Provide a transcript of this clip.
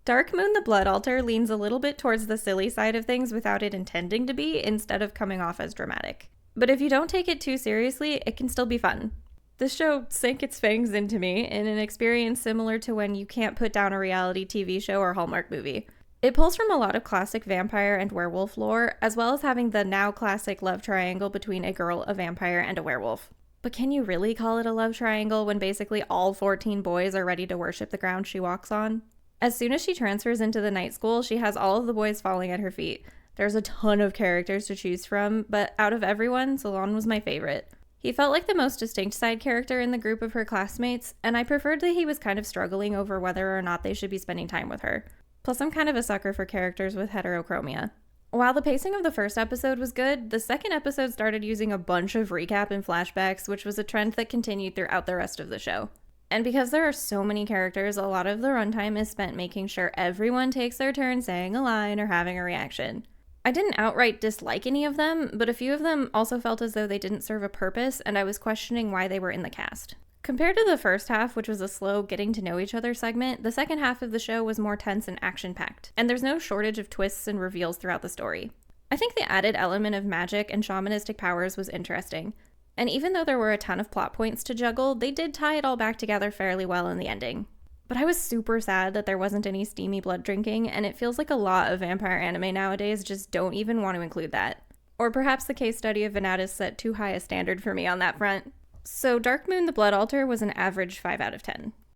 Dark Moon the Blood Altar leans a little bit towards the silly side of things without it intending to be, instead of coming off as dramatic. But if you don't take it too seriously, it can still be fun. This show sank its fangs into me in an experience similar to when you can't put down a reality TV show or Hallmark movie. It pulls from a lot of classic vampire and werewolf lore, as well as having the now classic love triangle between a girl, a vampire, and a werewolf. But can you really call it a love triangle when basically all 14 boys are ready to worship the ground she walks on? As soon as she transfers into the night school, she has all of the boys falling at her feet. There's a ton of characters to choose from, but out of everyone, Solon was my favorite. He felt like the most distinct side character in the group of her classmates, and I preferred that he was kind of struggling over whether or not they should be spending time with her. Plus, I'm kind of a sucker for characters with heterochromia. While the pacing of the first episode was good, the second episode started using a bunch of recap and flashbacks, which was a trend that continued throughout the rest of the show. And because there are so many characters, a lot of the runtime is spent making sure everyone takes their turn saying a line or having a reaction. I didn't outright dislike any of them, but a few of them also felt as though they didn't serve a purpose, and I was questioning why they were in the cast. Compared to the first half, which was a slow getting to know each other segment, the second half of the show was more tense and action-packed, and there's no shortage of twists and reveals throughout the story. I think the added element of magic and shamanistic powers was interesting, and even though there were a ton of plot points to juggle, they did tie it all back together fairly well in the ending. But I was super sad that there wasn't any steamy blood drinking, and it feels like a lot of vampire anime nowadays just don't even want to include that. Or perhaps the case study of Venatus set too high a standard for me on that front. So Dark Moon the Blood Altar was an average 5 out of 10.